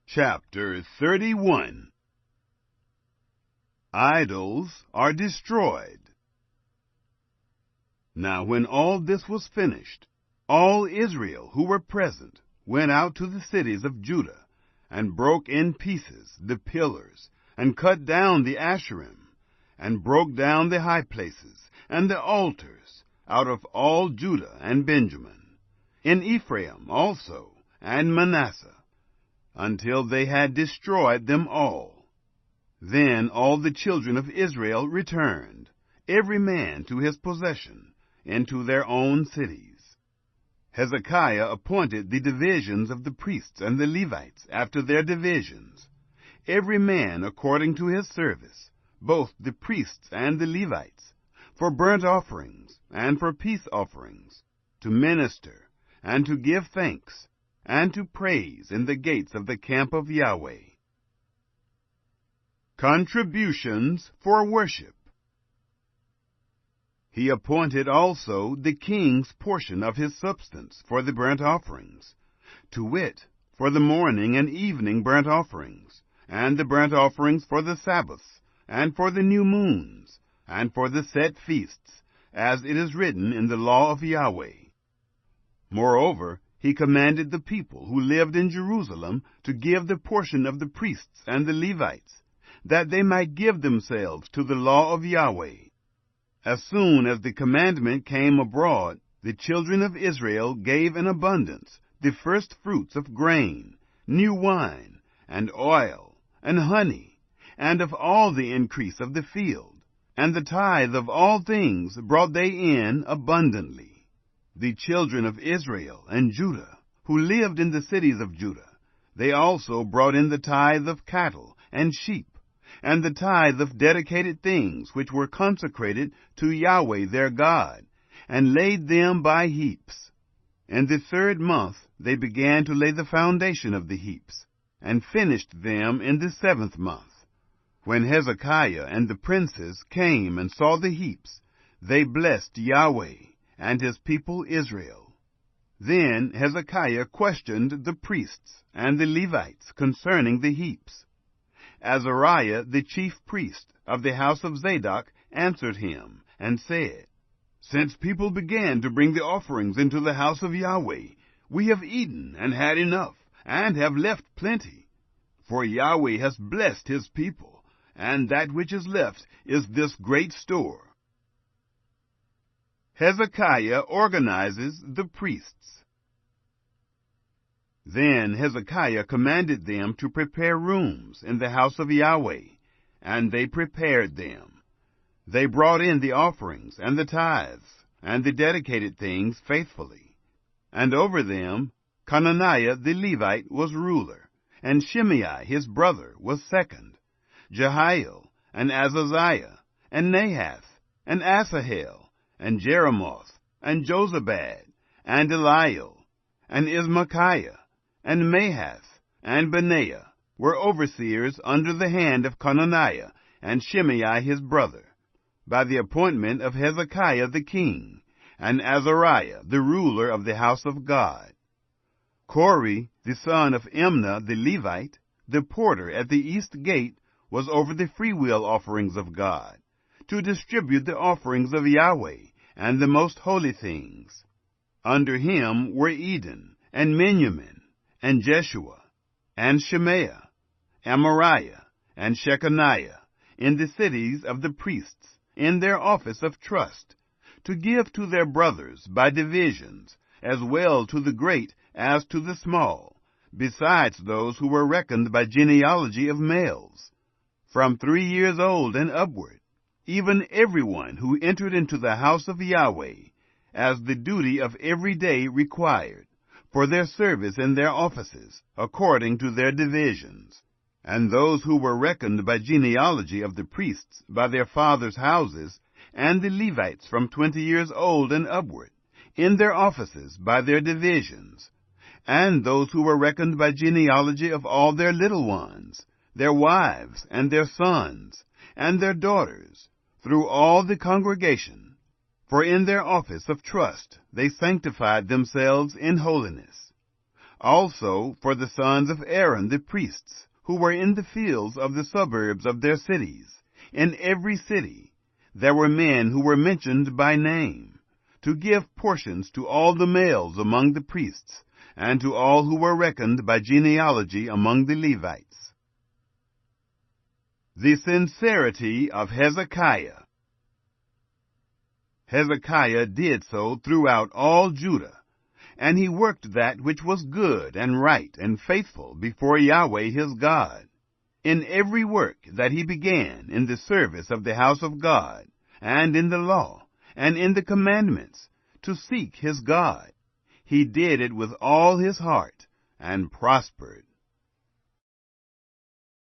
Chapter 31. Idols are destroyed. Now when all this was finished, all Israel who were present went out to the cities of Judah, and broke in pieces the pillars, and cut down the Asherim, and broke down the high places, and the altars, out of all Judah and Benjamin, in Ephraim also, and Manasseh, until they had destroyed them all. Then all the children of Israel returned, every man to his possession, into their own cities. Hezekiah appointed the divisions of the priests and the Levites after their divisions, every man according to his service, both the priests and the Levites, for burnt offerings and for peace offerings, to minister and to give thanks, and to praise in the gates of the camp of Yahweh. Contributions for worship. He appointed also the king's portion of his substance for the burnt offerings, to wit, for the morning and evening burnt offerings, and the burnt offerings for the Sabbaths, and for the new moons, and for the set feasts, as it is written in the law of Yahweh. Moreover, he commanded the people who lived in Jerusalem to give the portion of the priests and the Levites, that they might give themselves to the law of Yahweh. As soon as the commandment came abroad, the children of Israel gave in abundance the first fruits of grain, new wine, and oil, and honey, and of all the increase of the field, and the tithe of all things brought they in abundantly. The children of Israel and Judah, who lived in the cities of Judah, they also brought in the tithe of cattle and sheep, and the tithe of dedicated things which were consecrated to Yahweh their God, and laid them by heaps. In the 3rd month they began to lay the foundation of the heaps, and finished them in the 7th month. When Hezekiah and the princes came and saw the heaps, they blessed Yahweh and his people Israel. Then Hezekiah questioned the priests and the Levites concerning the heaps. Azariah the chief priest of the house of Zadok answered him, and said, Since people began to bring the offerings into the house of Yahweh, we have eaten and had enough, and have left plenty. For Yahweh has blessed his people, and that which is left is this great store. Hezekiah organizes the priests. Then Hezekiah commanded them to prepare rooms in the house of Yahweh, and they prepared them. They brought in the offerings and the tithes, and the dedicated things faithfully. And over them Conaniah the Levite was ruler, and Shimei his brother was second, Jehiel, and Azaziah, and Nahath, and Asahel, and Jeremoth, and Jozabad, and Eliel, and Ismachiah, and Mahath, and Benaiah were overseers under the hand of Conaniah and Shimei his brother, by the appointment of Hezekiah the king, and Azariah the ruler of the house of God. Kori, the son of Imnah the Levite, the porter at the east gate, was over the freewill offerings of God, to distribute the offerings of Yahweh and the most holy things. Under him were Eden, and Miniamin, and Jeshua, and Shemaiah, Amariah, and Shechaniah, in the cities of the priests, in their office of trust, to give to their brothers by divisions, as well to the great as to the small, besides those who were reckoned by genealogy of males, from 3 years old and upward, even everyone who entered into the house of Yahweh, as the duty of every day required, for their service in their offices, according to their divisions. And those who were reckoned by genealogy of the priests by their fathers' houses, and the Levites from 20 years old and upward, in their offices by their divisions, and those who were reckoned by genealogy of all their little ones, their wives, and their sons, and their daughters, through all the congregation. For in their office of trust they sanctified themselves in holiness. Also for the sons of Aaron the priests, who were in the fields of the suburbs of their cities, in every city, there were men who were mentioned by name, to give portions to all the males among the priests, and to all who were reckoned by genealogy among the Levites. The sincerity of Hezekiah. Hezekiah did so throughout all Judah, and he worked that which was good and right and faithful before Yahweh his God, in every work that he began in the service of the house of God, and in the law, and in the commandments, to seek his God. He did it with all his heart, and prospered.